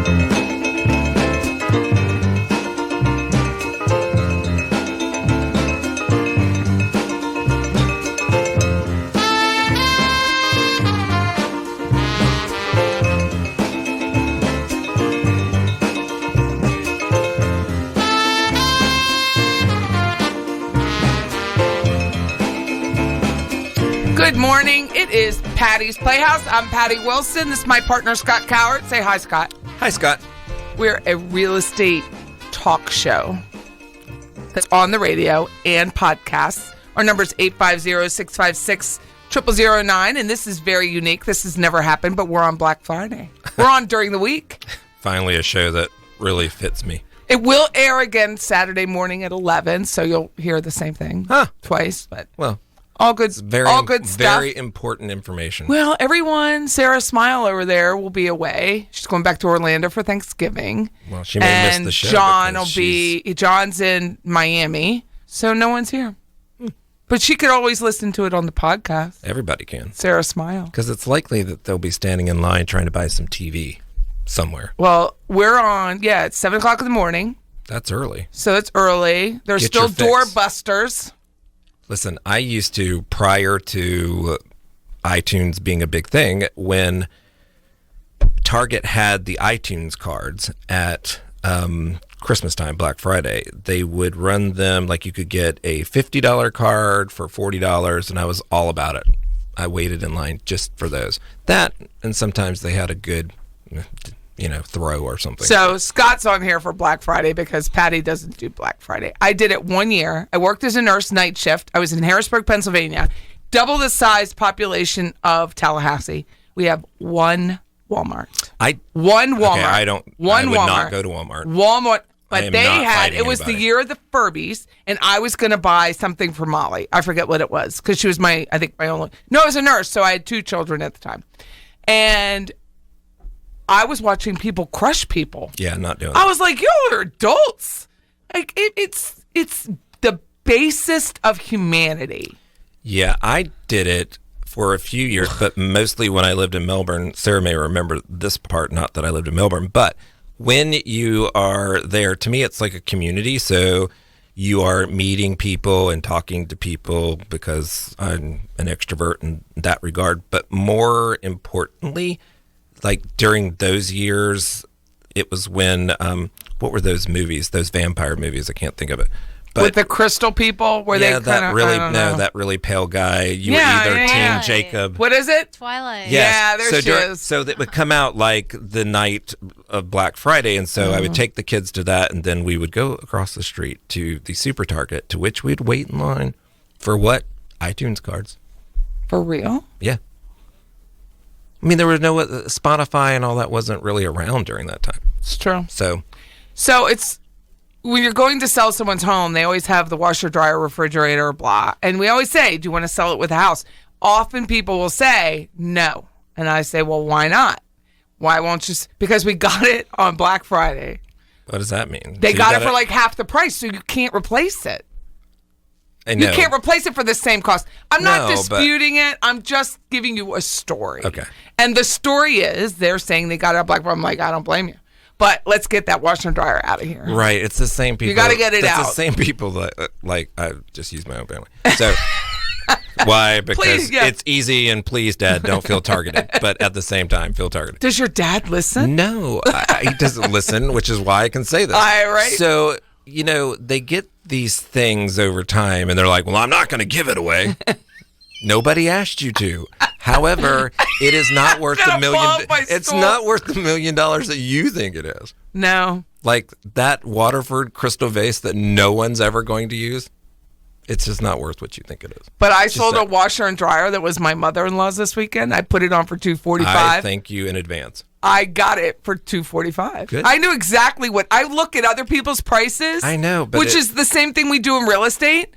Good morning. It is Patty's Playhouse. I'm Patty Wilson. This is my partner, Scott Cowart. Say hi, Scott. Hi, Scott. We're a real estate talk show that's on the radio and podcasts. Our number is 850-656-0009, and this is very unique. This has never happened, but we're on Black Friday. We're on during the week. Finally, a show that really fits me. It will air again Saturday morning at 11, so you'll hear the same thing twice. But well, all good stuff. Very important information. Well, everyone, Sarah Smile over there will be away. She's going back to Orlando for Thanksgiving. Well, she may miss the show. John's in Miami, so no one's here. But she could always listen to it on the podcast. Everybody can. Sarah Smile. Because it's likely that they'll be standing in line trying to buy some TV somewhere. Well, we're on, it's 7 o'clock in the morning. That's early. So it's early. There's still doorbusters. Listen, I used to, prior to iTunes being a big thing, when Target had the iTunes cards at Christmas time, Black Friday, they would run them like you could get a $50 card for $40, and I was all about it. I waited in line just for those. That, and sometimes they had a good, throw or something. So Scott's on here for Black Friday because Patty doesn't do Black Friday. I did it 1 year. I worked as a nurse night shift. I was in Harrisburg, Pennsylvania. Double the size population of Tallahassee. We have one Walmart. One Walmart. Okay, I would not go to Walmart. But they had, it was the year of the Furbies, and I was going to buy something for Molly. I forget what it was, because she was I was a nurse, so I had 2 children at the time. And I was watching people crush people. Yeah, not doing that. I was like, y'all are adults. Like, it's the basest of humanity. Yeah, I did it for a few years, but mostly when I lived in Melbourne. Sarah may remember this part, not that I lived in Melbourne, but when you are there, to me, it's like a community. So you are meeting people and talking to people because I'm an extrovert in that regard. But more importantly, like during those years, it was when, what were those movies? Those vampire movies? I can't think of it. But, with the crystal people, where they that really pale guy. You were either Team Jacob. What is it? Twilight. Yes. Yeah, there she is. So that would come out like the night of Black Friday, and so I would take the kids to that, and then we would go across the street to the Super Target, to which we'd wait in line for what? iTunes cards. For real? Yeah. I mean, there was no Spotify and all that wasn't really around during that time. It's true. So it's when you're going to sell someone's home, they always have the washer, dryer, refrigerator, blah. And we always say, do you want to sell it with a house? Often people will say no. And I say, well, why not? Why won't you? Because we got it on Black Friday. What does that mean? They got it for like half the price, so you can't replace it. You can't replace it for the same cost. I'm not disputing it. I'm just giving you a story. Okay. And the story is they're saying they got it on Black Friday. I'm like, I don't blame you. But let's get that washer and dryer out of here. Right. It's the same people. You got to get it out. It's the same people that, I just use my own family. So, why? Because it's easy, and please, Dad, don't feel targeted. But at the same time, feel targeted. Does your dad listen? No. He doesn't listen, which is why I can say this. Right. So, they get these things over time, and they're like, well, I'm not going to give it away. Nobody asked you to. However, it is not worth $1 million. It's not worth $1 million that you think it is. No. Like that Waterford crystal vase that no one's ever going to use. It's just not worth what you think it is. But I sold a washer and dryer that was my mother-in-law's this weekend. I put it on for $245. I thank you in advance. I got it for $245. Good. I knew exactly what I look at other people's prices. I know, but which is the same thing we do in real estate.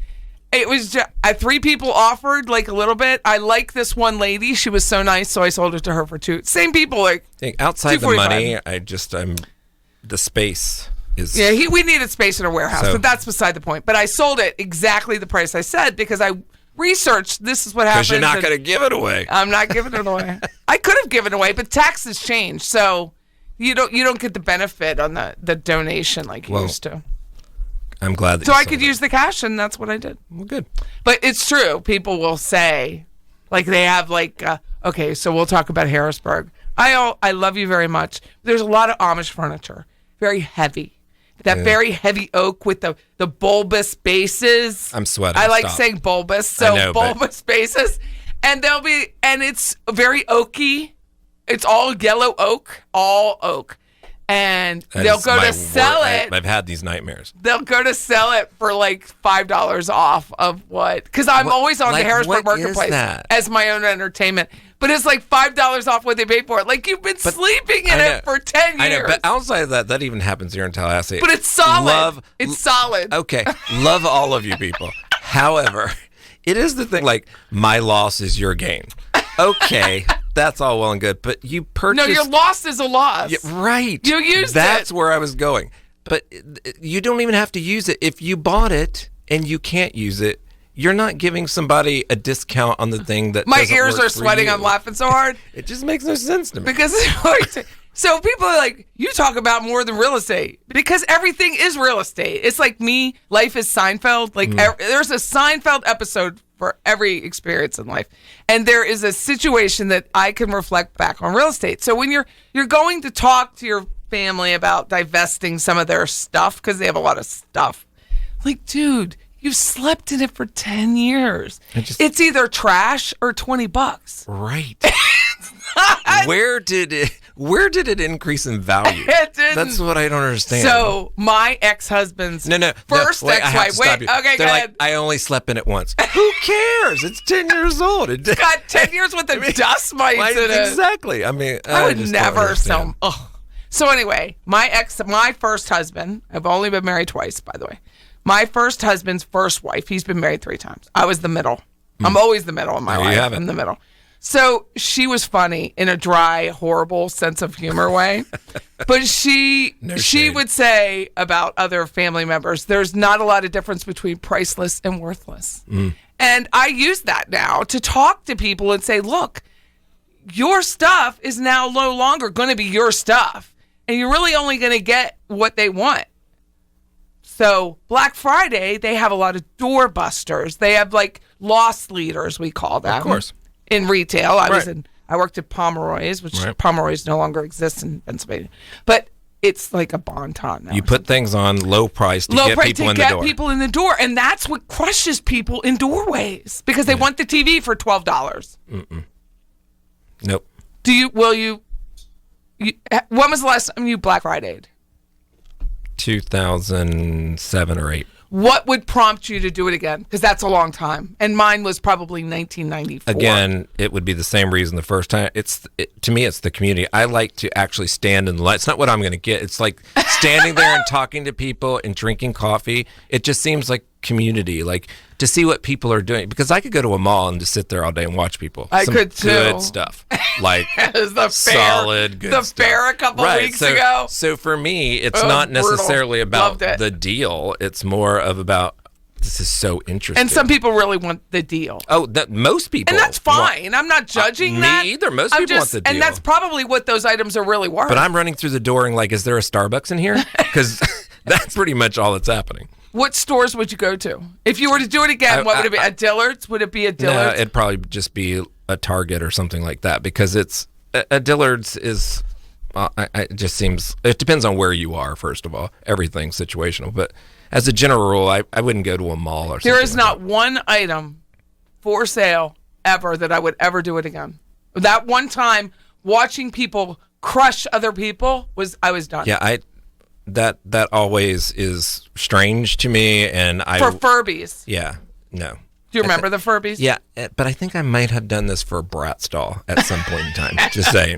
It was just, 3 people offered like a little bit. I like this one lady. She was so nice, so I sold it to her for $2. Same people, like outside the money. I'm the space is. Yeah, we needed space in a warehouse, but that's beside the point. But I sold it exactly the price I said because I researched. This is what happens. Because you're not going to give it away. I'm not giving it away. I could have given it away, but taxes change, so You don't get the benefit on the donation like you used to. I'm glad that so I could use the cash, and that's what I did. Well, good. But it's true. People will say, like they have like, okay, so we'll talk about Harrisburg. I love you very much. There's a lot of Amish furniture, very heavy. That very heavy oak with the bulbous bases. I'm sweating. I like saying bulbous, so bulbous bases, and it's very oaky. It's all yellow oak, all oak. And they'll go to sell it. I've had these nightmares. They'll go to sell it for like $5 off of what? Because I'm always on the Harrisburg Marketplace as my own entertainment. But it's like $5 off what they paid for it. Like you've been sleeping in it for 10 years. I know, but outside of that even happens here in Tallahassee. But it's solid. It's solid. Okay. Love all of you people. However, it is the thing, like, my loss is your gain. Okay. That's all well and good, but you purchased... No, your loss is a loss. Yeah, right. You used That's where I was going. But you don't even have to use it. If you bought it and you can't use it, you're not giving somebody a discount on the thing that my ears are sweating. I'm laughing so hard. It just makes no sense to me. Because so people are like, you talk about more than real estate because everything is real estate. It's like me, life is Seinfeld. Like there's a Seinfeld episode for every experience in life. And there is a situation that I can reflect back on real estate. So when you're going to talk to your family about divesting some of their stuff, because they have a lot of stuff, like, dude, you slept in it for 10 years. It's either trash or $20. Right. Where did it increase in value? It didn't. That's what I don't understand. So my ex-husband's first ex-wife. Okay, go ahead. I only slept in it once. Who cares? It's 10 years old. It's got 10 years with the dust mites in it. Exactly. I mean, I would never. So anyway, my first husband. I've only been married twice, by the way. My first husband's first wife. He's been married 3 times. I was the middle. I'm always the middle in my life. I'm the middle. So she was funny in a dry, horrible sense of humor way. But she would say about other family members, there's not a lot of difference between priceless and worthless. And I use that now to talk to people and say, look, your stuff is now no longer going to be your stuff. And you're really only going to get what they want. So Black Friday, they have a lot of doorbusters. They have like loss leaders, we call them. Of course. In retail. I worked at Pomeroy's, which Pomeroy's no longer exists in Pennsylvania. But it's like a bon ton now. You put things on low price to get people in the door. And that's what crushes people in doorways because they want the TV for $12. Nope. When was the last time you Black Friday'd? 2007 or 8. What would prompt you to do it again? Because that's a long time. And mine was probably 1994. Again, it would be the same reason the first time. To me, it's the community. I like to actually stand in the line. It's not what I'm going to get. It's like standing there and talking to people and drinking coffee. It just seems like community, like to see what people are doing. Because I could go to a mall and just sit there all day and watch people. I could too. Good stuff. Like solid good stuff. The fair a couple weeks ago. So for me, it's not necessarily about the deal. It's more of about, this is so interesting. And some people really want the deal. Oh, most people. And that's fine. I'm not judging that. Me either. Most people want the deal. And that's probably what those items are really worth. But I'm running through the door and like, is there a Starbucks in here? Because that's pretty much all that's happening. What stores would you go to? If you were to do it again, what would it be? A Dillard's? Would it be a Dillard's? No, it'd probably just be a Target or something like that because it's a Dillard's is it just seems, it depends on where you are, first of all. Everything's situational. But as a general rule, I wouldn't go to a mall or something. There is not one item for sale ever that I would ever do it again. That one time watching people crush other people I was done. Yeah, that always is strange to me, and for Furbies. Yeah, no. Do you remember the Furbies? Yeah, but I think I might have done this for a Bratz doll at some point in time. Just saying,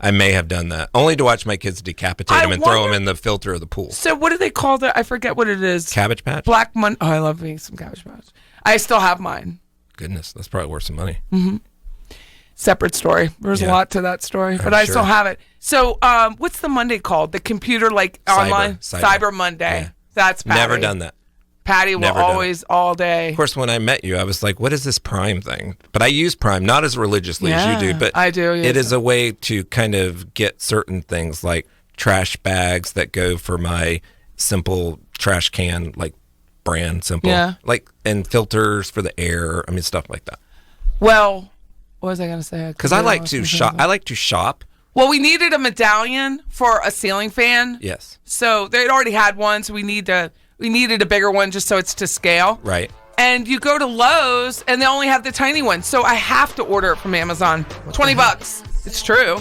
I may have done that only to watch my kids decapitate them and throw them in the filter of the pool. So what do they call that? I forget what it is. Cabbage Patch. Black Monday. Oh, I love me some Cabbage Patch. I still have mine. Goodness, that's probably worth some money. Mm-hmm. Separate story. There's a lot to that story, but I still have it. So, what's the Monday called? The computer, online? Cyber Monday. Yeah. That's Patty. Never done that. Patty will always, all day. Of course, when I met you, I was like, what is this Prime thing? But I use Prime, not as religiously as you do, but I do. It is a way to kind of get certain things like trash bags that go for my Simple trash can, like brand Simple. Yeah. Like, and filters for the air. I mean, stuff like that. Well, what was I going to say? Because I like to shop. I like to shop. Well, we needed a medallion for a ceiling fan. Yes. So they already had one, so we needed a bigger one just so it's to scale. Right. And you go to Lowe's and they only have the tiny one, so I have to order it from Amazon. $20. It's true.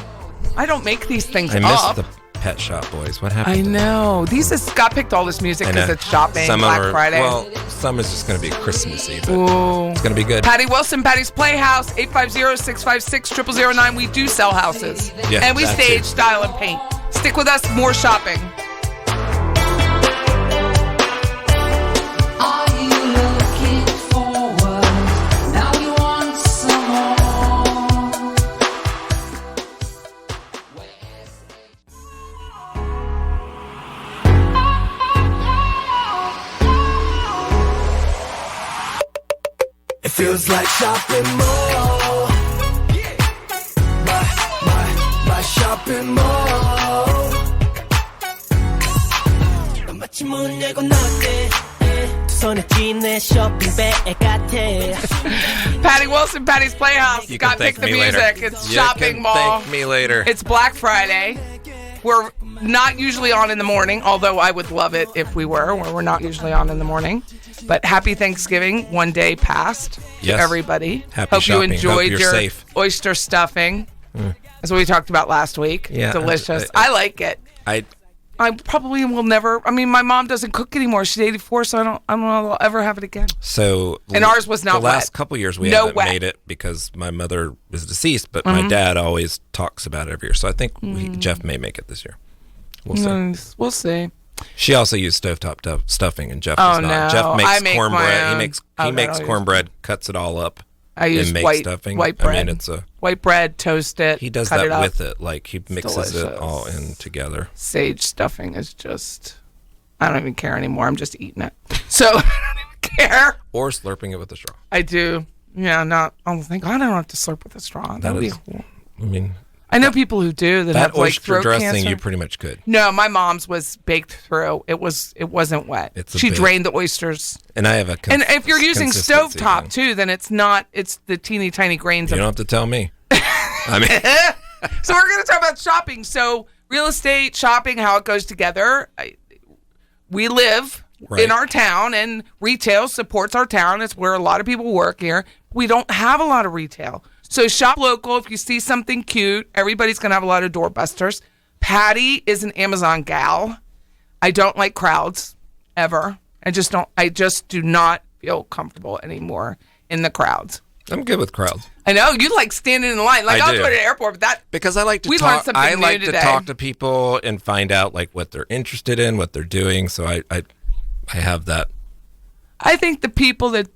I don't make these things I up. missed the Pet Shop Boys. What happened? I know. Scott picked all this music because it's shopping, Black Friday. Well, some is just going to be Christmassy, but Ooh. it's going to be good. Patty Wilson, Patty's Playhouse, 850-656-0009. We do sell houses. Yeah, and we that stage, too. style, and paint. Stick with us. More shopping. Feels like shopping mall. My shopping mall. 마치 문 열고 나올게 두 손에 쥔 내 쇼핑백 같아. Patty Wilson, Patty's Playhouse. You Scott can thank picked the me music. later. It's You shopping can mall. Thank me later. It's Black Friday. We're not usually on in the morning, although I would love it if we were, where we're not usually on in the morning. But happy Thanksgiving, one day past Yes. to everybody. Happy Hope shopping. you enjoyed Hope you're your safe. oyster stuffing. That's what we talked about last week. Yeah, Delicious. I like it. I probably will never. I mean, my mom doesn't cook anymore. She's 84, so I don't know if I'll ever have it again. And ours was not the last wet. couple years we No haven't wet. made it because my mother is deceased, but my dad always talks about it every year. So I think Jeff may make it this year. We'll see. Nice. We'll see. She also used stovetop stuffing, and Jeff does not. no. Jeff makes I make my cornbread. own. He makes I'll cornbread, cuts it all up, I use and makes white stuffing. bread. I mean, it's a White bread, toast it. he does cut that it up. with it. Like he mixes it delicious. all in together. Sage stuffing is just. I don't even care anymore. I'm just eating it. So I don't even care. Or slurping it with a straw. I do. Yeah, not. Oh, thank God I don't have to slurp with a straw. That would be. I mean, I know people who do that that have like oyster throat dressing cancer. you pretty much could. No, my mom's was baked through. It wasn't wet. She drained the oysters. And I have a And if you're using consistency stovetop thing. too, then it's not. It's the teeny tiny grains. You don't have to tell me. I mean, So we're going to talk about shopping. So real estate, shopping, how it goes together. We live Right. in our town, and retail supports our town. It's where a lot of people work here. We don't have a lot of retail. So shop local. If you see something cute, everybody's going to have a lot of doorbusters. Patty is an Amazon gal. I don't like crowds ever. I just do not feel comfortable anymore in the crowds. I'm good with crowds. I know you like standing in line. Like I I'll do. go to the airport, but that Because I like to We learned talk. something I new like to today. talk to people and find out like what they're interested in, what they're doing. So I have that. I think the people that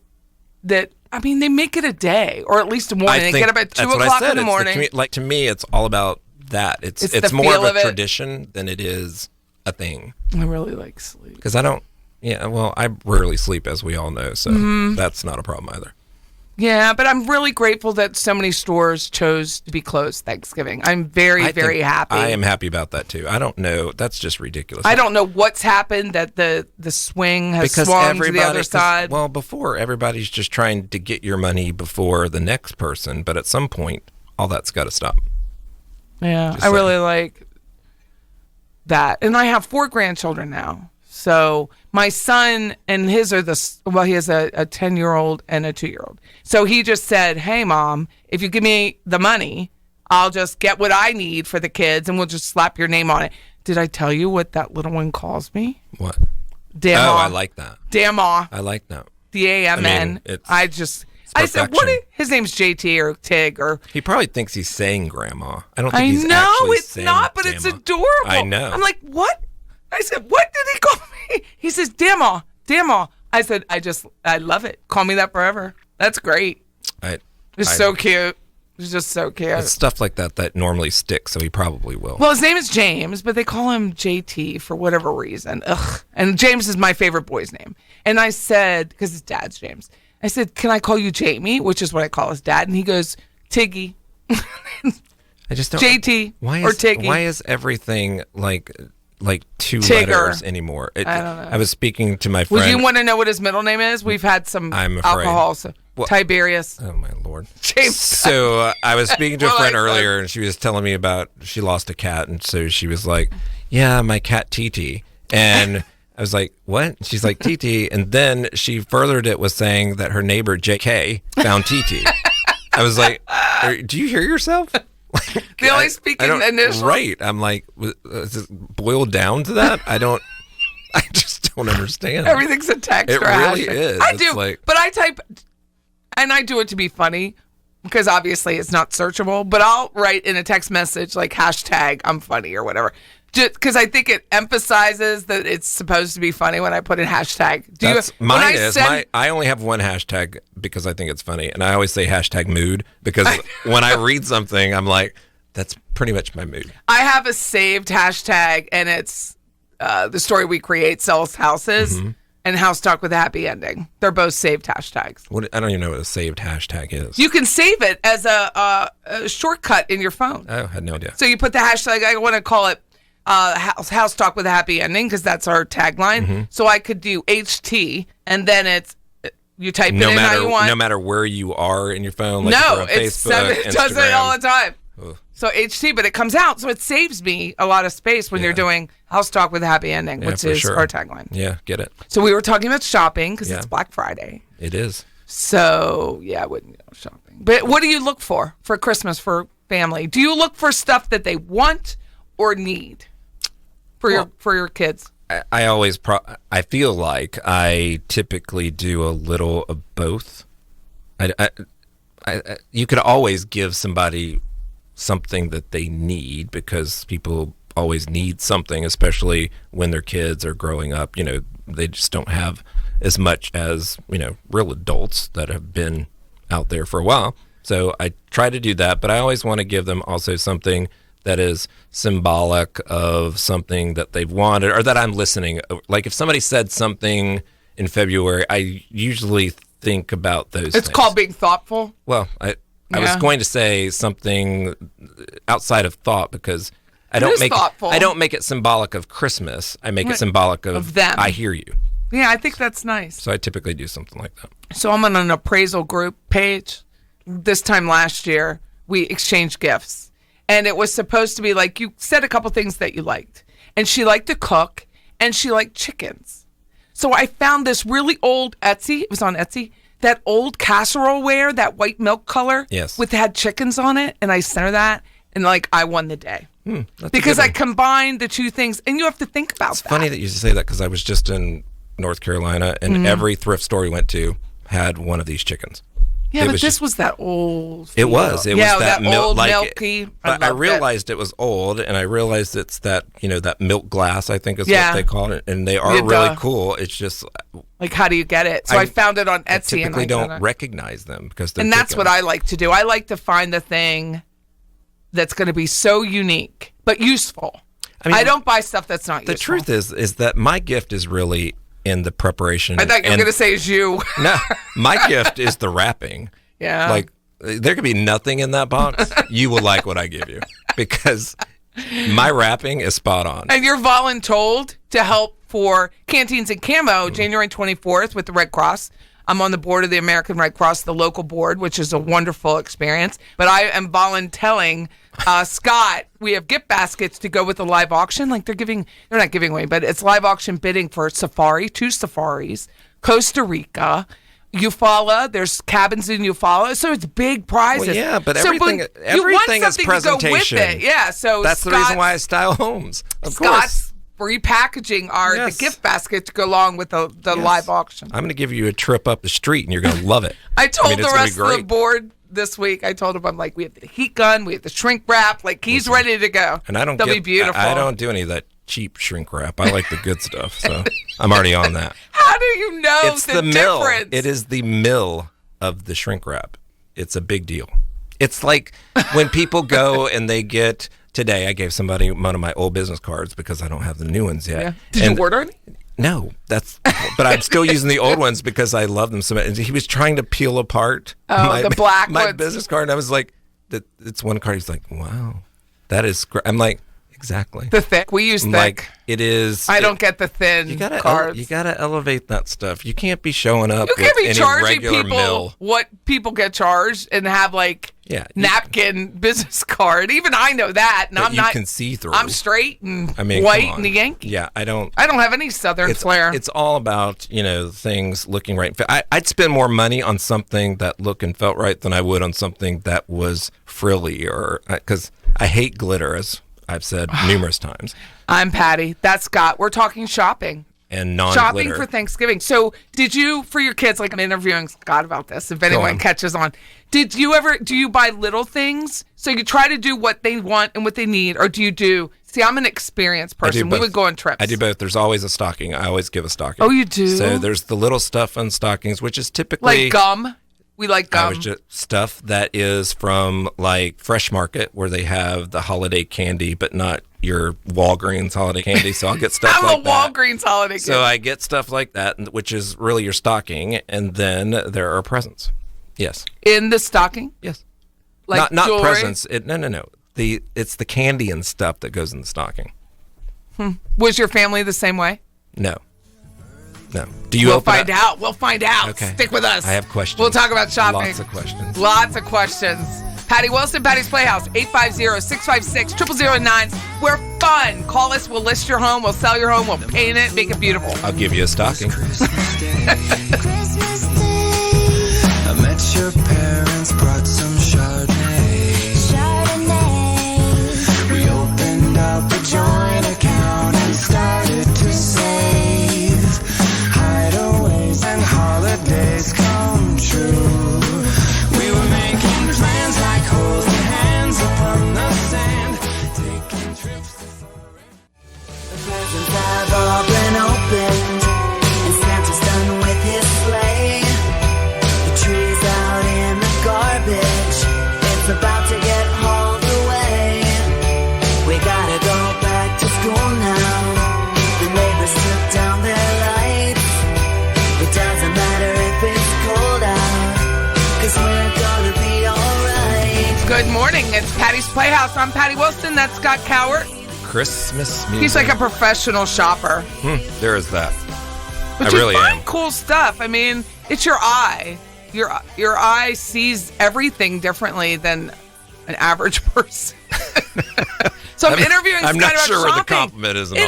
I mean, they make it a day, or at least a morning. They get up at 2 o'clock in the morning. Like to me, it's all about that. It's the more feel of of a it. tradition than it is a thing. I really like sleep. Because I don't. Yeah, well, I rarely sleep, as we all know, so Mm-hmm. that's not a problem either. Yeah, but I'm really grateful that so many stores chose to be closed Thanksgiving. I'm very, very happy. I am happy about that too. I don't know. That's just ridiculous. I don't know what's happened that the swing has because swung to the other side. Well, before everybody's just trying to get your money before the next person, but at some point, all that's got to stop. Yeah, Just I like- really like that. And I have 4 grandchildren now. So my son and his are he has a 10-year-old and a 2-year-old. So he just said, hey, Mom, if you give me the money, I'll just get what I need for the kids and we'll just slap your name on it. Did I tell you what that little one calls me? What? Damn. Oh, I like that. Damn. I like that. DAMN. I mean, it's I said, perfection. his name's JT or Tig or. He probably thinks he's saying grandma. I don't think I he's know actually it's saying not, but it's grandma. adorable. I know. I'm like, what? I said, what did he call me? He says, Damn. I said, I love it. Call me that forever. That's great. It's so cute. It's just so cute. It's stuff like that normally sticks, so he probably will. Well, his name is James, but they call him JT for whatever reason. Ugh. And James is my favorite boy's name. And I said, because his dad's James, I said, can I call you Jamie? Which is what I call his dad. And he goes, Tiggy. I just don't. JT or Tiggy. Why is everything like two Tigger. letters anymore? I don't know. I was speaking to my friend. Would you want to know what his middle name is? We've had some I'm afraid. alcohol. So. Well, Tiberius. Oh my Lord. James. So I was speaking to a Well, friend earlier, and she was telling me about she lost a cat, and so she was like, "Yeah, my cat TT," and I was like, "What?" She's like, "TT," and then she furthered it with saying that her neighbor JK found TT. I was like, "Do you hear yourself?" They only speak in initials. Right. I'm like, is it boiled down to that? I just don't understand. Everything's a text. It or a really hashtag. is. I It's do, like- but I type, and I do it to be funny because obviously it's not searchable. But I'll write in a text message like hashtag I'm funny or whatever, just because I think it emphasizes that it's supposed to be funny when I put in hashtag. I only have one hashtag because I think it's funny, and I always say hashtag mood because when I read something, I'm like, that's pretty much my mood. I have a saved hashtag, and it's the story we create sells houses and House Talk with a happy ending. They're both saved hashtags. I don't even know what a saved hashtag is. You can save it as a shortcut in your phone. I had no idea. So you put the hashtag. I want to call it House Talk with a happy ending because that's our tagline. So I could do HT, and then it's you type it in how you want. No matter where you are in your phone. Like No, if you're on Facebook, it does it Instagram. all the time. Ugh. So HT, but it comes out, so it saves me a lot of space when you're doing House Talk with a happy ending, Yeah, which for is sure. our tagline. Yeah, get it. So we were talking about shopping because Yeah. it's Black Friday. It is. So yeah, I wouldn't go shopping. But what do you look for Christmas for family? Do you look for stuff that they want or need for your kids? I always I feel like I typically do a little of both. You could always give somebody something that they need because people always need something, especially when their kids are growing up. You know, they just don't have as much as, real adults that have been out there for a while. So I try to do that, but I always want to give them also something that is symbolic of something that they've wanted or that I'm listening. Like if somebody said something in February, I usually think about those It's things. called being thoughtful. Well, I was going to say something outside of thought because I don't make it symbolic of Christmas. I make it symbolic of them. I hear you. Yeah, I think that's nice. So I typically do something like that. So I'm on an appraisal group page. This time last year, we exchanged gifts. And it was supposed to be like, you said a couple things that you liked. And she liked to cook, and she liked chickens. So I found this really old Etsy. It was on Etsy. That old casserole ware, that white milk color. Yes. Had chickens on it. And I sent her that. And I won the day. Because I combined the two things. And you have to think about that. It's funny that you say that because I was just in North Carolina, and every thrift store we went to had one of these chickens. Yeah, but this was that old. It was. It was that old like, milky. But I realized it was old, and I realized it's that that milk glass. I think is what they call it, and they are really cool. It's just like, how do you get it? So I found it on Etsy. I typically and don't recognize them because they're that's chickens. what I like to do. I like to find the thing that's going to be so unique but useful. I don't buy stuff that's not useful. The truth is that my gift is really in the preparation. I thought you were going to say is you. No, my gift is the wrapping. Yeah. Like, there could be nothing in that box. You will like what I give you because my wrapping is spot on. And you're voluntold to help for Canteens and Camo January 24th with the Red Cross. I'm on the board of the American Red Cross, the local board, which is a wonderful experience. But I am volunteering Scott. We have gift baskets to go with the live auction. Like they're not giving away, but it's live auction bidding for two safaris, Costa Rica, Eufaula. There's cabins in Eufaula, so it's big prizes. Well, yeah, but so, everything is presentation. To go with it. Yeah, so that's the reason why I style homes. Of course. Scott's repackaging the gift basket to go along with the live auction. I'm going to give you a trip up the street, and you're going to love it. I told the rest of the board this week. I told him, I'm like, we have the heat gun, we have the shrink wrap. Like he's ready to go. And I don't. They'll be beautiful. I don't do any of that cheap shrink wrap. I like the good stuff, so I'm already on that. How do you know it's the mill? Difference? It is the mill of the shrink wrap. It's a big deal. It's like when people go and they get. Today, I gave somebody one of my old business cards because I don't have the new ones yet. Yeah. Did you order any? No, but I'm still using the old ones because I love them so much. And he was trying to peel apart the black my ones. business card, and I was like, it's one card. He's like, wow, that is great. I'm like, exactly. The thick. We use thick. Like, it is. I don't get the thin cards. You gotta elevate that stuff. You can't be showing up. You can't with be any charging regular people mill. what people get charged and have like napkin business card. Even I know that, and that I'm you not. Can see through. I'm straight and come white on. and a Yankee. Yeah, I don't have any Southern flair. It's all about things looking right. I'd spend more money on something that looked and felt right than I would on something that was frilly or because I hate glitter, as I've said numerous times. I'm Patty. That's Scott. We're talking shopping. And non-glitter. Shopping for Thanksgiving. So did you, for your kids, like I'm interviewing Scott about this, if anyone catches on, do you buy little things? So you try to do what they want and what they need, or do you do, see, I'm an experienced person. We would go on trips. I do both. There's always a stocking. I always give a stocking. Oh, you do? So there's the little stuff on stockings, which is typically. Like gum? We like gum. Just stuff that is from like Fresh Market, where they have the holiday candy, but not your Walgreens holiday candy. So I'll get stuff like that. I'm a Walgreens holiday candy. So I get stuff like that, which is really your stocking, and then there are presents. Yes. In the stocking? Yes. Like not jewelry? presents. No. It's the candy and stuff that goes in the stocking. Was your family the same way? No. Do you? We'll find out. We'll find out. Okay. Stick with us. I have questions. We'll talk about shopping. Lots of questions. Patty Wilson, Patty's Playhouse, 850-656-0009. We're fun. Call us. We'll list your home. We'll sell your home. We'll paint it. Make it beautiful. I'll give you a stocking. Christmas Day, I met your parents, brought some Chardonnay. We opened up a joint account and started to save. Hideaways and holidays come true. We were making plans like holding hands upon the sand, taking trips to foreign. The presents have all been opened, and Santa's done with his sleigh. The tree's out in the garbage, it's about to get hauled away. We gotta go back to school now. The neighbors took down their lights. It doesn't matter if it's cold out, 'cause we're gonna be alright. Good morning. It's Patty's Playhouse. I'm Patty Wilson. That's Scott Cowart. Christmas music. He's like a professional shopper. There is that. But I you really find am. cool stuff. I mean, it's your eye. Your eye sees everything differently than an average person. So I'm interviewing Scott I'm not about sure where the shopping. compliment is. It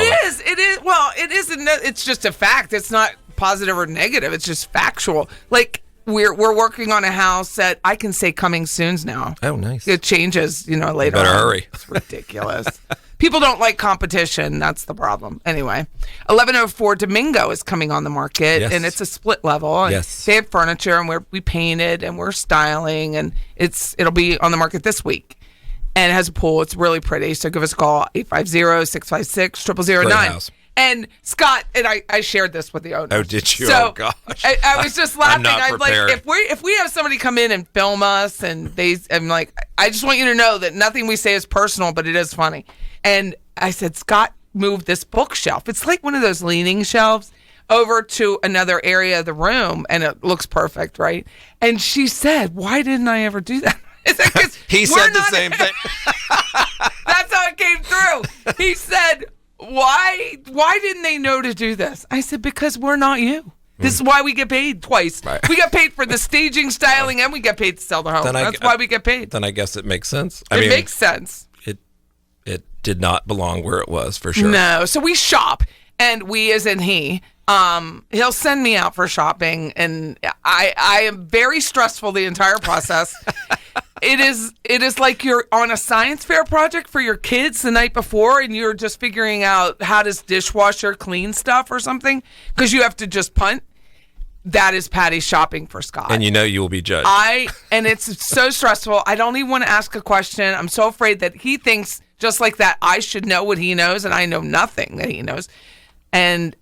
is. Well, it isn't. It's just a fact. It's not positive or negative. It's just factual. Like we're working on a house that I can say coming soon's now. Oh, nice. It changes, later. Better on. hurry. It's ridiculous. People don't like competition. That's the problem. Anyway, 1104 Domingo is coming on the market, Yes. and it's a split level. And Yes. they have furniture, and we painted, and we're styling, and it'll be on the market this week. And it has a pool. It's really pretty. So give us a call, 850-656-0009. Playhouse. And Scott, and I shared this with the owner. Oh, did you? So Oh, gosh. I was just laughing. I'm not prepared. Like, if we have somebody come in and film us, and I'm like, I just want you to know that nothing we say is personal, but it is funny. And I said, Scott moved this bookshelf. It's like one of those leaning shelves over to another area of the room, and it looks perfect, right? And she said, why didn't I ever do that? I said, 'Cause He we're said the not- same thing. That's how it came through. He said, why didn't they know to do this? I said, because we're not you. This is why we get paid twice. Right. We get paid for the staging, styling, and we get paid to sell the home. That's why we get paid. Then I guess it makes sense. It makes sense. It did not belong where it was, for sure. No. So we shop, and we as in he. He'll send me out for shopping, and I am very stressful the entire process. It is like you're on a science fair project for your kids the night before, and you're just figuring out how does dishwasher clean stuff or something, because you have to just punt. That is Patty shopping for Scott. And you will be judged. And it's so stressful. I don't even want to ask a question. I'm so afraid that he thinks just like that I should know what he knows, and I know nothing that he knows. And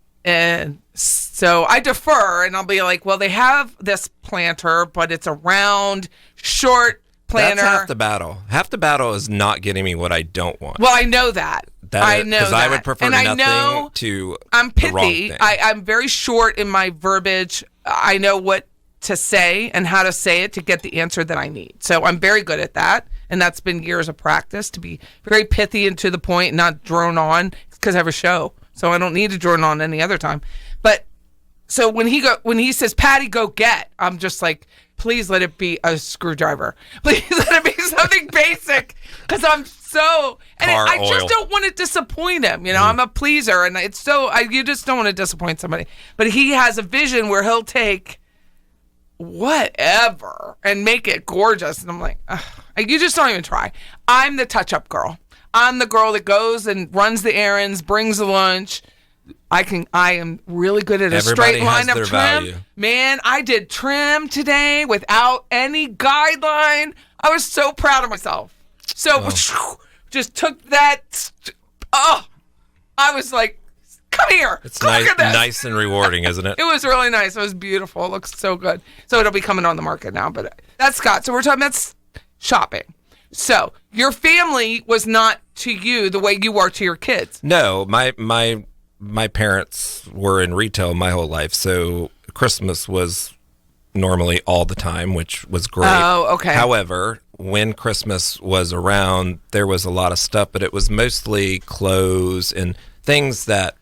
so I defer, and I'll be like, well, they have this planter, but it's a round, short planter. That's half the battle. Half the battle is not getting me what I don't want. Well, I know that. I know that. Because I would prefer and nothing to I'm the wrong pithy. thing. I'm very short in my verbiage. I know what to say and how to say it to get the answer that I need. So I'm very good at that. And that's been years of practice to be very pithy and to the point, not drone on, because I have a show. So I don't need to drone on any other time. But so when he says, Patty, go get, I'm just like, please let it be a screwdriver. Please let it be something basic. Because I'm so, and I just don't want to disappoint him. You know, I'm a pleaser, and it's so, you just don't want to disappoint somebody. But he has a vision where he'll take whatever and make it gorgeous. And I'm like, ugh, you just don't even try. I'm the touch-up girl. I'm the girl that goes and runs the errands, brings the lunch. I am really good at a straight line of trim. Value. Man, I did trim today without any guideline. I was so proud of myself. So just took that. Oh, I was like, come here. It's Look nice and rewarding, isn't it? It was really nice. It was beautiful. It looks so good. So it'll be coming on the market now. But that's Scott. So we're talking about shopping. So your family was not to you the way you are to your kids. No, my parents were in retail my whole life, so Christmas was normally all the time, which was great. Oh, okay. However, when Christmas was around, there was a lot of stuff, but it was mostly clothes and things that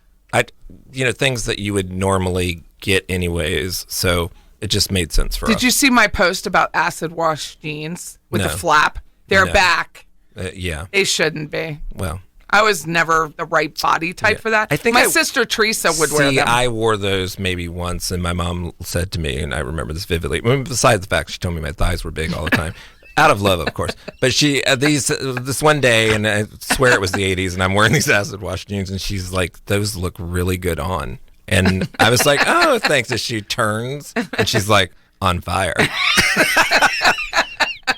things that you would normally get anyways. So it just made sense for us. Did you see my post about acid wash jeans with the flap? They're back. Yeah. They shouldn't be. Well, I was never the right body type for that. I think my sister Teresa would wear them. I wore those maybe once, and my mom said to me, and I remember this vividly. Besides the fact she told me my thighs were big all the time, out of love, of course. But she this one day, and I swear it was the '80s, and I'm wearing these acid wash jeans, and she's like, "Those look really good on." And I was like, "Oh, thanks." As she turns, and she's like, "On fire."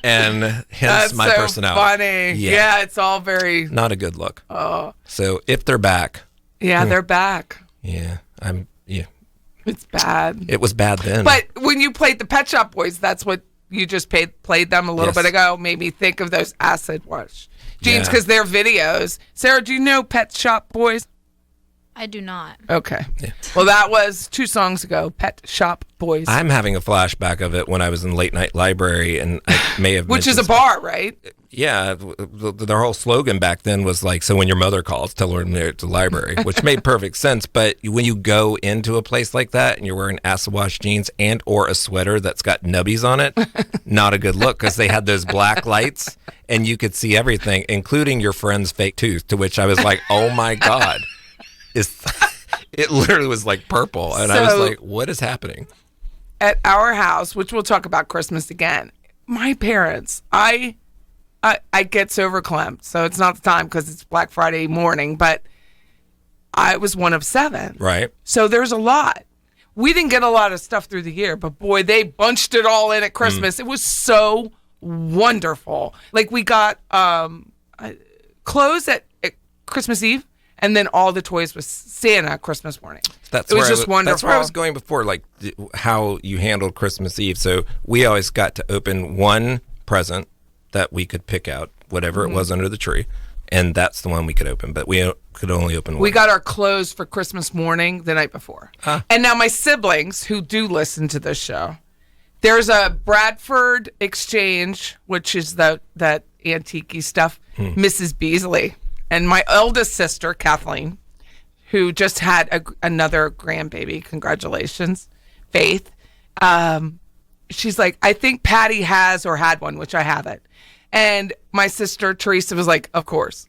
And hence my personality. Funny. Yeah, it's all very not a good look. Oh. So if they're back. Yeah, they're back. Yeah. It's bad. It was bad then. But when you played the Pet Shop Boys, that's what you just played them a little bit ago. Made me think of those acid wash jeans because they're videos. Sarah, do you know Pet Shop Boys? I do not. Okay. Yeah. Well, that was 2 songs ago, Pet Shop Boys. I'm having a flashback of it when I was in Late Night Library, and I may have which is a bar, right? Yeah. Their whole slogan back then was like, so when your mother calls, tell her it's a library, which made perfect sense. But when you go into a place like that and you're wearing acid wash jeans and or a sweater that's got nubbies on it, not a good look because they had those black lights and you could see everything, including your friend's fake tooth, to which I was like, oh, my God. It literally was like purple, and I was like, what is happening? At our house, which we'll talk about Christmas again, my parents, I get so verklempt, so it's not the time because it's Black Friday morning, but I was one of 7. Right. So there's a lot. We didn't get a lot of stuff through the year, but boy, they bunched it all in at Christmas. It was so wonderful. Like we got clothes at Christmas Eve. And then all the toys was Santa Christmas morning. It was just wonderful. That's where I was going before, like how you handled Christmas Eve. So we always got to open one present that we could pick out, whatever it was under the tree, and that's the one we could open. But we could only open one. We got our clothes for Christmas morning the night before. Huh. And now my siblings, who do listen to this show, there's a Bradford Exchange, which is that antique-y stuff, Mrs. Beasley. And my eldest sister, Kathleen, who just had another grandbaby, congratulations, Faith. She's like, I think Patty has or had one, which I haven't. And my sister, Teresa, was like, of course.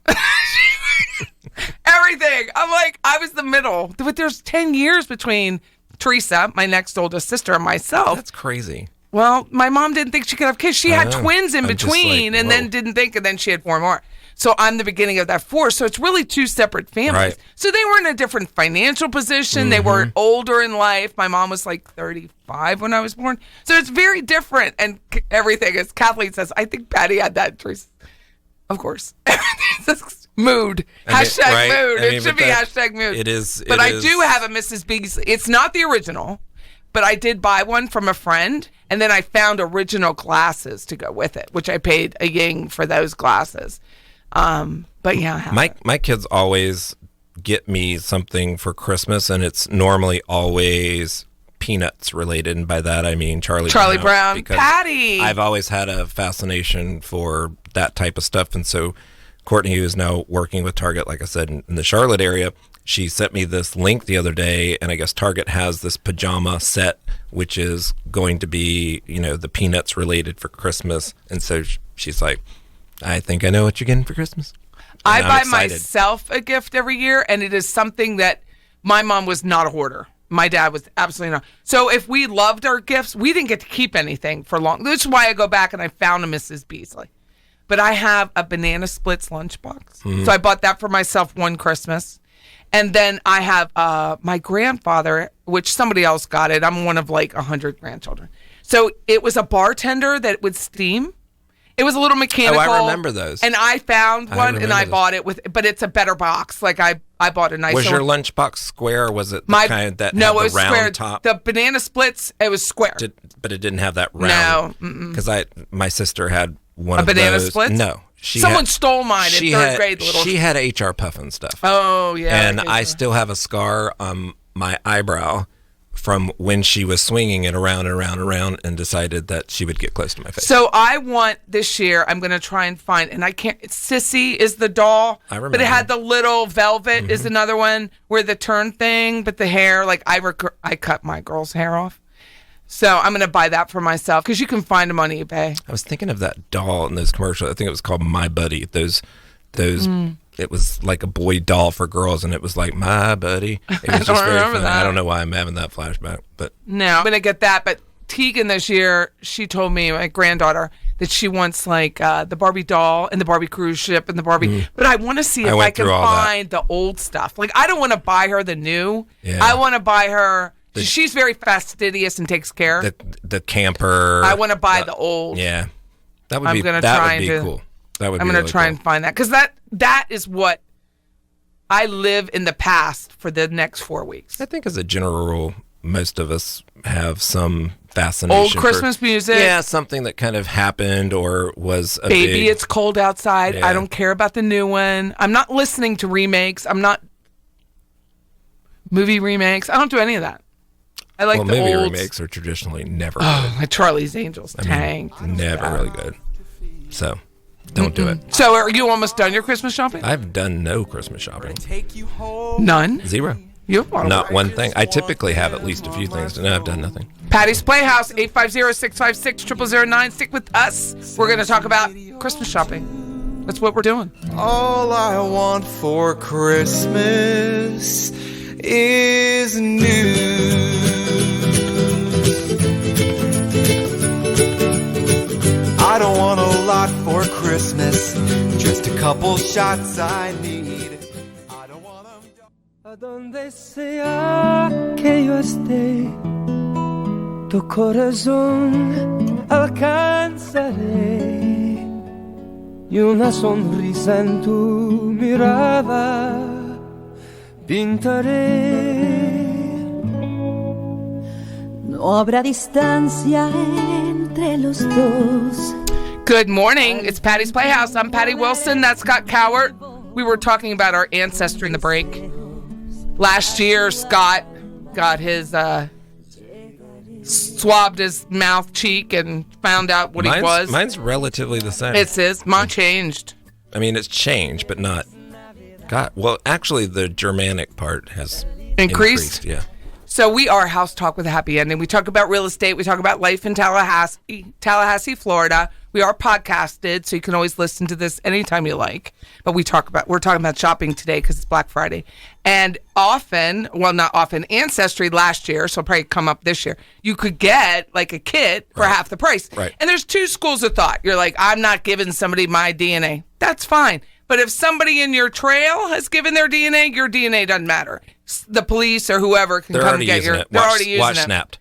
Everything. I'm like, I was the middle. But there's 10 years between Teresa, my next oldest sister, and myself. That's crazy. Well, my mom didn't think she could have kids. She had twins in between and then didn't think, and then she had 4 more. So I'm the beginning of that 4. So it's really 2 separate families. Right. So they were in a different financial position. They were older in life. My mom was like 35 when I was born. So it's very different. And everything, as Kathleen says, I think Patty had that. Of course. Mood. Hashtag mood. It should be hashtag mood. It is. But I do have a Mrs. Beasley. It's not the original, but I did buy one from a friend. And then I found original glasses to go with it, which I paid a ying for those glasses. But yeah, my kids always get me something for Christmas, and it's normally always Peanuts related, and by that I mean Charlie Brown. because Patty. I've always had a fascination for that type of stuff, and so Courtney, who is now working with Target, like I said, in the Charlotte area, she sent me this link the other day, and I guess Target has this pajama set, which is going to be, the Peanuts related for Christmas. And so she's like, I think I know what you're getting for Christmas. I I'm buy excited. myself a gift every year, and it is something that my mom was not a hoarder. My dad was absolutely not. So if we loved our gifts, we didn't get to keep anything for long. This is why I go back and I found a Mrs. Beasley. But I have a Banana Splits lunchbox. So I bought that for myself one Christmas. And then I have my grandfather, which somebody else got it. I'm one of like 100 grandchildren. So it was a bartender that would steam. It was a little mechanical. Oh, I remember those. And I found one and I those. bought it but it's a better box. Like I bought a nice Was your one. lunchbox square, or was it the kind that No, had it the was round square. top? The Banana Splits, it was square. But it didn't have that round. No. Because my sister had one A of Banana those. Splits? No. Someone stole mine in third grade. She had HR Puffin stuff. Oh, yeah. And I still have a scar on my eyebrow from when she was swinging it around and around and around and decided that she would get close to my face. So I want this year, I'm going to try and find, and I can't, Sissy is the doll. I remember. But it had the little velvet is another one where the turn thing, but the hair, like I cut my girl's hair off. So I'm going to buy that for myself because you can find them on eBay. I was thinking of that doll in those commercials. I think it was called My Buddy. Those. It was like a boy doll for girls, and it was like My Buddy. It was just very funny. that. I don't know why I'm having that flashback, but No, I'm going to get that. But Tegan this year, she told me, my granddaughter, that she wants like the Barbie doll and the Barbie cruise ship and the Barbie. But I want to see if I can find the old stuff. Like I don't want to buy her the new. Yeah. I want to buy her. She's very fastidious and takes care. the camper. I want to buy the old. Yeah, that would I'm be gonna that try would be and cool. That would. I'm be going to really try cool. and find that because that is what I live in the past for the next 4 weeks. I think as a general rule, most of us have some fascination. Old Christmas music. Yeah, something that kind of happened or was a Baby, big, it's cold outside. Yeah. I don't care about the new one. I'm not listening to remakes. I'm not movie remakes. I don't do any of that. I like the movie olds. remakes are traditionally never Oh, my Charlie's Angels tanked. never really good. So don't do it. So are you almost done your Christmas shopping? I've done no Christmas shopping. None? Zero. You have a lot of Not work. one thing. I typically have at least a few things. No, I've done nothing. Patty's Playhouse, 850-656-0009. Stick with us. We're going to talk about Christmas shopping. That's what we're doing. All I want for Christmas is new. I don't want a lot for Christmas, just a couple shots I need. I don't want them. A donde sea que yo esté, tu corazón alcanzaré y una sonrisa en tu mirada pintaré. No habrá distancia entre los dos. Good morning. It's Patty's Playhouse. I'm Patty Wilson. That's Scott Cowart. We were talking about our ancestry in the break. Last year, Scott got his swabbed his mouth cheek and found out what he was. Mine's relatively the same. It's his. Mine changed. I mean, it's changed, but not. God, well, actually, the Germanic part has Increased? Yeah. So we are House Talk with a Happy Ending. We talk about real estate. We talk about life in Tallahassee, Florida. We are podcasted, so you can always listen to this anytime you like. But we're talking about shopping today because it's Black Friday. And often, well, not often, Ancestry last year, so it'll probably come up this year, you could get like a kit for half the price. Right. And there's two schools of thought. You're like, I'm not giving somebody my DNA. That's fine. But if somebody in your trail has given their DNA, your DNA doesn't matter. The police or whoever can They're come already get using your. it. They're already using Watch it. Snapped.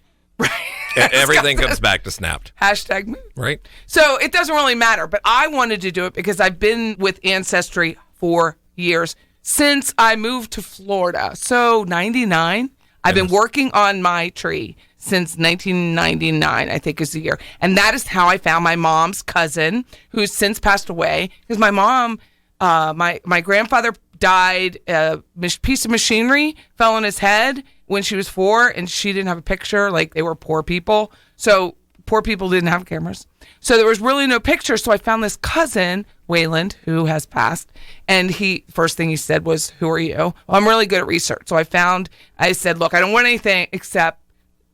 Everything comes back to Snapped. Hashtag me. Right? So it doesn't really matter, but I wanted to do it because I've been with Ancestry for years since I moved to Florida. So 99. I've been working on my tree since 1999, I think is the year. And that is how I found my mom's cousin, who's since passed away. Because my mom, my grandfather died. A piece of machinery fell on his head when she was 4, and she didn't have a picture. Like, they were poor people. So poor people didn't have cameras. So there was really no picture. So I found this cousin, Wayland, who has passed. And first thing he said was, "Who are you?" Well, I'm really good at research. So I said, "Look, I don't want anything except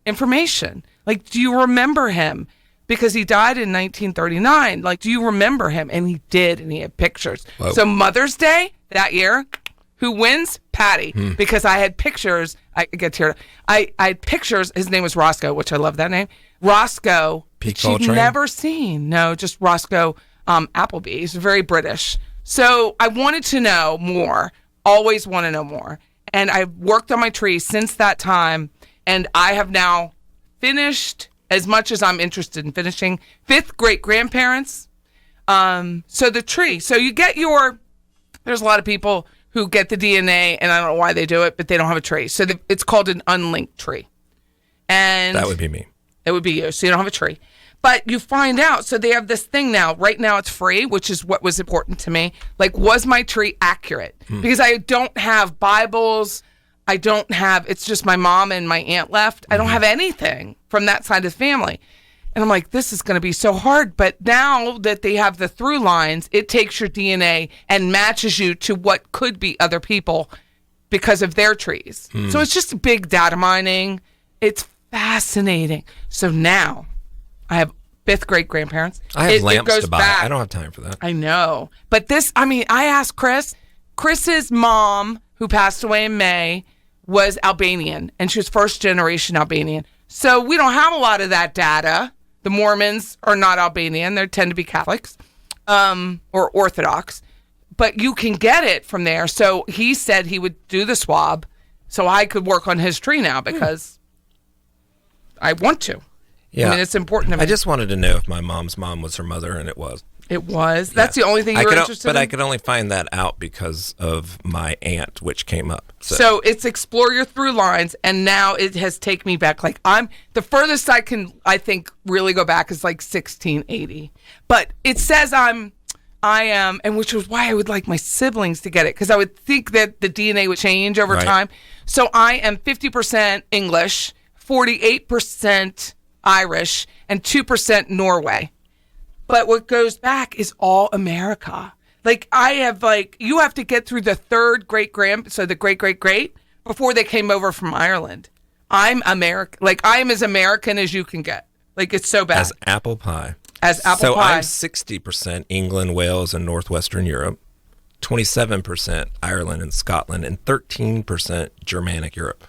information. Like, do you remember him? Because he died in 1939. Like, do you remember him?" And he did, and he had pictures. Whoa. So Mother's Day that year, who wins? Patty. Because I had pictures. I get teared up. I had pictures. His name was Roscoe, which I love that name. Roscoe, she'd never seen. No, just Roscoe Appleby. He's very British. So I wanted to know more. Always want to know more. And I've worked on my tree since that time, and I have now finished as much as I'm interested in finishing. 5th great-grandparents. So the tree. So you get there's a lot of people who get the DNA, and I don't know why they do it, but they don't have a tree. So it's called an unlinked tree. And that would be me. It would be you. So you don't have a tree. But you find out. So they have this thing now. Right now it's free, which is what was important to me. Like, was my tree accurate? Because I don't have Bibles. It's just my mom and my aunt left. I don't have anything from that side of the family. And I'm like, this is going to be so hard. But now that they have the through lines, it takes your DNA and matches you to what could be other people because of their trees. So it's just big data mining. It's fascinating. So now I have 5th great-grandparents. I have lamps to buy. Back. I don't have time for that. I know. But I asked Chris's mom, who passed away in May, was Albanian, and she was first-generation Albanian. So we don't have a lot of that data. The Mormons are not Albanian. They tend to be Catholics or Orthodox. But you can get it from there. So he said he would do the swab so I could work on his tree now because I want to. Yeah. I mean, it's important to me. I just wanted to know if my mom's mom was her mother, and it was. It was? That's the only thing you were interested in? But I could only find that out because of my aunt, which came up. So it's explore your through lines, and now it has taken me back. Like, the furthest I can, I think, really go back is like 1680. But it says I am, and which was why I would like my siblings to get it, because I would think that the DNA would change over time. So I am 50% English, 48% Irish, and 2% Norway. But what goes back is all America. Like, you have to get through the 3rd great-grand, so the great-great-great, before they came over from Ireland. I'm American. Like, I am as American as you can get. Like, it's so bad. As apple pie. So I'm 60% England, Wales, and Northwestern Europe, 27% Ireland and Scotland, and 13% Germanic Europe.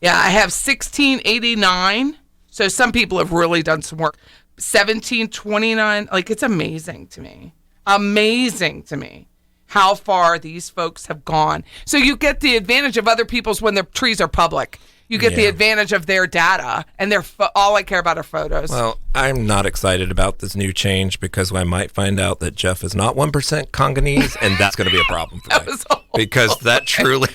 Yeah, I have 1689. So some people have really done some work. 1729, like, it's amazing to me how far these folks have gone. So you get the advantage of other people's when their trees are public. You get the advantage of their data, and all I care about are photos. Well, I'm not excited about this new change because I might find out that Jeff is not 1% Congolese, and that's going to be a problem for me. Because that truly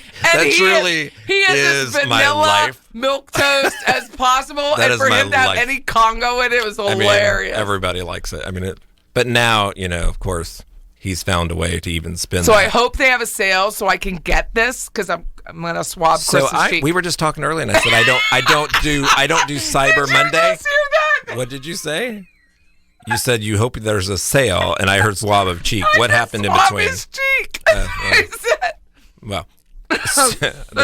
he is as my life. Milk toast as possible, and for him to have any Congo in it was hilarious. Everybody likes it. I mean, but now, of course, he's found a way to even spin. So I hope they have a sale so I can get this because I'm gonna swab Chris's cheek. We were just talking earlier, and I said I don't do Cyber Monday. Did you just hear that? What did you say? You said you hope there's a sale, and I heard swab of cheek. What happened in between? His cheek. Well, so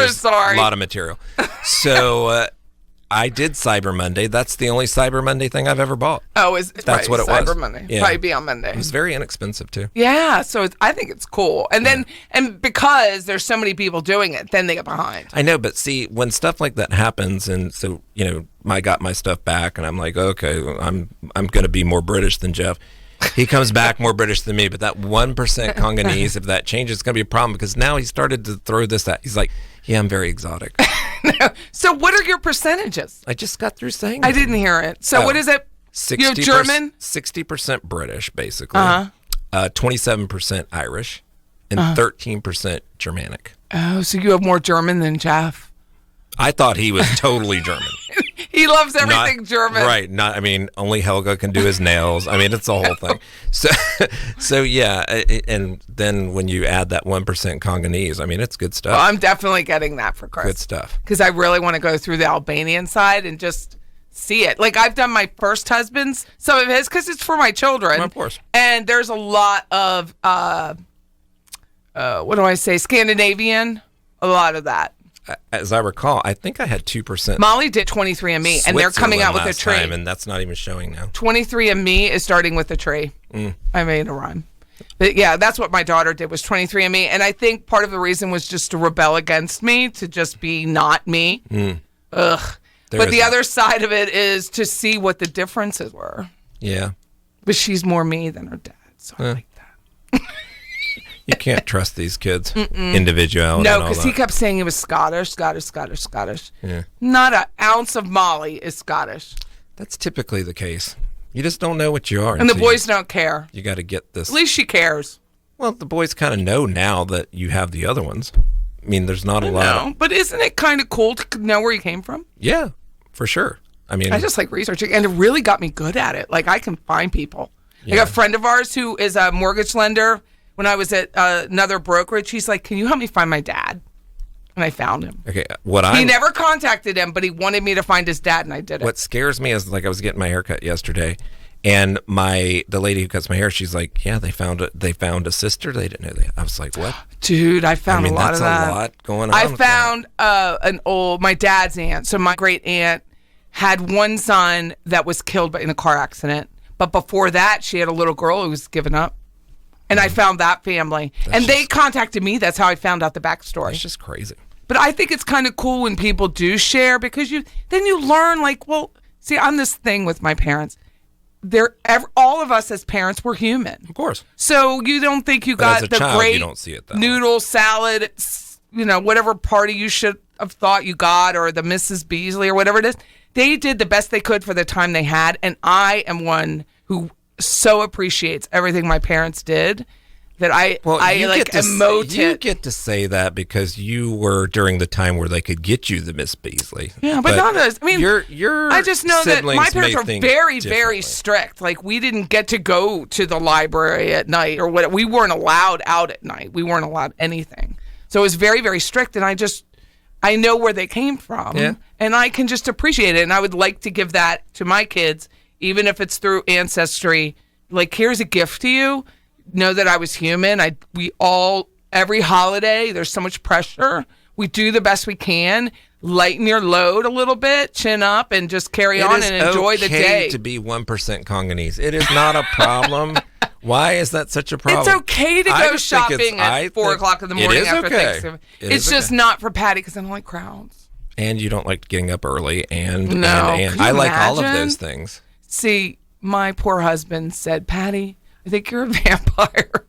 sorry. A lot of material. So I did Cyber Monday. That's the only Cyber Monday thing I've ever bought. Oh, that's what it was. Cyber Monday. Yeah. Probably be on Monday. It was very inexpensive too. Yeah, so I think it's cool. And then, and because there's so many people doing it, then they get behind. I know, but see, when stuff like that happens, and so I got my stuff back, and I'm like, okay, I'm going to be more British than Jeff. He comes back more British than me, but that 1% Congolese, if that changes, it's going to be a problem because now he started to throw this out. He's like, yeah, I'm very exotic. No. So what are your percentages? I just got through saying I didn't hear it. So what is it? 60% German? 60% British, basically. 27% Irish, and 13% Germanic. Oh, so you have more German than Jeff. I thought he was totally German. He loves everything German. Right. I mean, only Helga can do his nails. I mean, it's the whole thing. So yeah. And then when you add that 1% Congolese, I mean, it's good stuff. Well, I'm definitely getting that for Chris. Good stuff. Because I really want to go through the Albanian side and just see it. Like, I've done my first husband's, some of his, because it's for my children. Well, of course. And there's a lot of, what do I say, Scandinavian, a lot of that. As I recall, I think I had 2%. Molly did 23andMe, and they're coming out with a tree. And that's not even showing now. 23andMe is starting with a tree. I made a rhyme. But yeah, that's what my daughter did, was 23andMe. And I think part of the reason was just to rebel against me, to just be not me. Ugh. But the other side of it is to see what the differences were. Yeah. But she's more me than her dad, so I like that. You can't trust these kids' individuality. No, because he kept saying he was Scottish. Yeah. Not an ounce of Molly is Scottish. That's typically the case. You just don't know what you are. And the boys don't care. You got to get this. At least she cares. Well, the boys kind of know now that you have the other ones. I mean, there's not a lot. But isn't it kind of cool to know where you came from? Yeah, for sure. I mean, I just like researching, and it really got me good at it. Like, I can find people. Yeah. Like a friend of ours who is a mortgage lender. When I was at another brokerage, he's like, "Can you help me find my dad?" And I found him. Okay, he never contacted him, but he wanted me to find his dad, and I did it. What scares me is, like, I was getting my hair cut yesterday, and the lady who cuts my hair, she's like, "Yeah, they found a sister. They didn't know that." I was like, "What?" Dude, I found a lot of that. That's a lot going on. I found my dad's aunt. So my great aunt had one son that was killed in a car accident, but before that, she had a little girl who was given up. And I found that family. They contacted me. That's how I found out the backstory. It's just crazy. But I think it's kind of cool when people do share, because then you learn, like, well, see, on this thing with my parents, all of us as parents were human. Of course. So you don't think you got the child, great you don't see it that noodle way. salad, whatever party you should have thought you got, or the Mrs. Beasley or whatever it is. They did the best they could for the time they had. And I am one who so appreciates everything my parents did that I emote You it. get to say that because you were during the time where they could get you the Miss Beasley. Yeah, but not us. I mean, I just know that my parents were very, very strict. Like, we didn't get to go to the library at night or what. We weren't allowed out at night. We weren't allowed anything. So it was very, very strict. And I know where they came from. Yeah. And I can just appreciate it. And I would like to give that to my kids, even if it's through ancestry. Like, here's a gift to you. Know that I was human. Every holiday, there's so much pressure. We do the best we can. Lighten your load a little bit, chin up, and just carry on and enjoy the day. It is okay to be 1% Congolese. It is not a problem. Why is that such a problem? It's okay to go shopping at 4 o'clock in the morning after Thanksgiving. It's just not for Patty, because I don't like crowds. And you don't like getting up early. And can I you like all of imagine? those things. See, my poor husband said, "Patty, I think you're a vampire."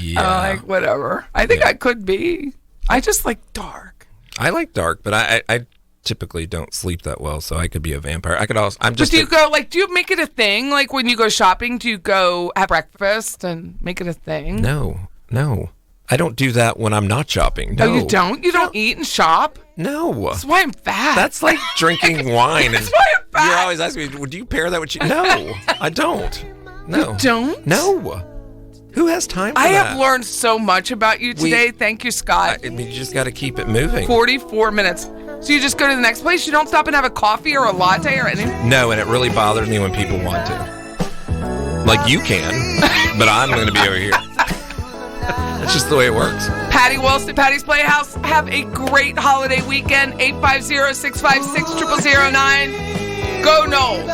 Yeah. I'm like, whatever. I think I could be. I just like dark. I like dark, but I typically don't sleep that well, so I could be a vampire. I could also. But do you make it a thing? Like, when you go shopping, do you go have breakfast and make it a thing? No. I don't do that when I'm not shopping. No. Oh, you don't? You don't eat and shop? No. That's why I'm fat. That's like drinking wine. That's why I'm fat. You're always asking me, do you pair that with you? No, I don't. No. You don't? No. Who has time for that? I that? have learned so much about you today. Thank you, Scott. I mean, you just got to keep it moving. 44 minutes. So you just go to the next place? You don't stop and have a coffee or a latte or anything? No, and it really bothers me when people want to. Like, you can, but I'm going to be over here. That's just the way it works. Patty Wilson, Patty's Playhouse. Have a great holiday weekend. 850-656-0009. Go Knowles.